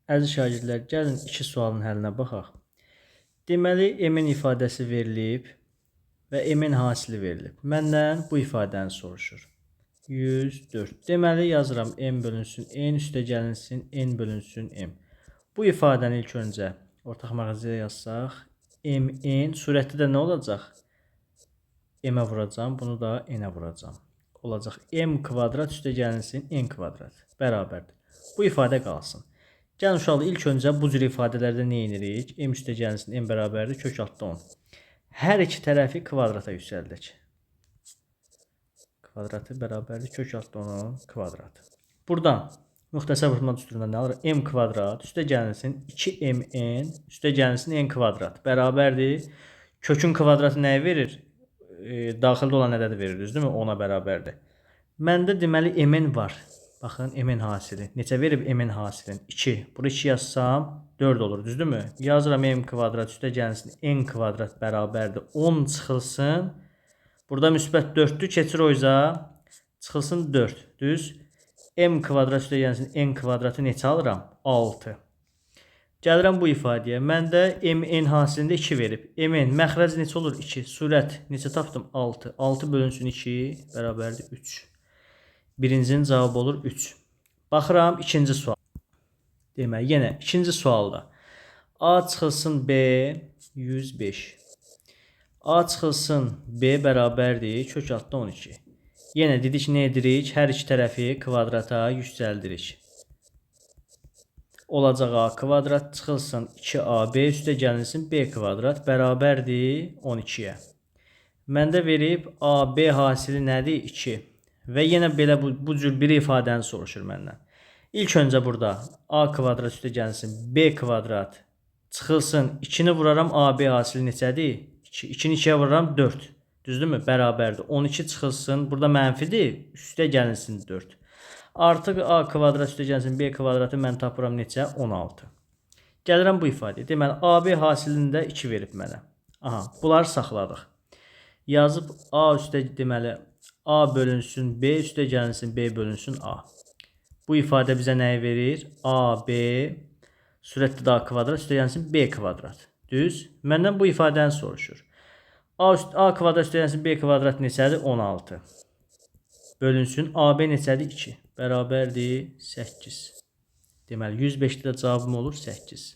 Əziz şagirdlər, gəlin 2 sualın həllinə baxaq. Deməli, m-in ifadəsi verilib və m-in hasili verilib. Məndən bu ifadəni soruşur. 104. Deməli, yazıram m bölünsün n, üstə gəlinsin n bölünsün m. Bu ifadəni ilk öncə ortaq məxrəcə yazsaq, mn surətdə də nə olacaq? M-ə vuracam, bunu da n-ə vuracam. Olacaq m kvadrat üstə gəlinsin n kvadrat bərabərdir. Bu ifadə qalsın. Gəlin uşaqlar, ilk öncə bu cür ifadələrdə nə edirik? M üstə gəlinsin, n bərabərdir, kök altda 10. Hər iki tərəfi kvadrata yüksəldik. Kvadratı bərabərdir, kök altda 10 kvadrat. Buradan müxtəsər vurma düsturundan nə alır? M kvadrat üstə gəlinsin 2mn üstə gəlinsin n kvadrat bərabərdir. Kökün kvadratı nəyi verir? Daxildə olan ədədi verir, düzdürmü? 10-a bərabərdir. Məndə deməli mn var. Baxın, m-in hasili. Neçə verib m-in hasilin? 2. Bunu 2 yazsam 4 olur, düzdürmü? Yazıram m kvadrat üstə gəlinsin n kvadrat bərabərdir. 10 çıxılsın. Burada müsbət 4-dür, keçir o yüzə. Çıxılsın 4, düz. M kvadrat üstə gəlinsin n kvadratı neçə alıram? 6. Gəlirəm bu ifadəyə. Məndə m-n hasilində 2 verib. M-n məxrəc neçə olur? 2. Surət neçə tapdım? 6. 6 bölünsün 2 bərabərdir 3. Birincinin cavabı olur 3. Baxıram ikinci sual. Deməli, yenə ikinci sualda. A çıxılsın B 105. A çıxılsın B bərabərdir, kök altda 12. Yenə dedik nə edirik? Hər iki tərəfi kvadrata yüksəldirik. Olacaq A kvadrat çıxılsın 2AB üstə gəlinsin B kvadrat bərabərdir 12-yə. Məndə verib AB hasili nədir? 2. Və yenə belə bu cür bir ifadəni soruşur məndən. İlk öncə burada A kvadrat üstə gəlsin B kvadrat çıxılsın 2-ni vuraram AB hasili neçədir? 2. 2-ni 2-yə vuraram 4. Düzdürmü? Bərabərdir. 12 çıxılsın. Burada mənfidir. Üstə gəlinsin 4. Artıq A kvadrat üstə gəlsin B kvadratı mən tapıram neçə? 16. Gəlirəm bu ifadəyə. Deməli, AB hasilində 2 verib mənə. Aha, bunları saxladıq. Yazıb A üstə deməli A bölünsün B üstə gəlinsin B bölünsün A. Bu ifadə bizə nəyi verir? AB sürətdə də A kvadrat üstə gəlsin B kvadrat. Düz. Məndən bu ifadəni soruşur. A kvadrat üstə gəlsin B kvadrat neçədir? 16. Bölünsün AB neçədir? 2. Bərabərdir 8. Deməli 105-də də cavabım olur 8.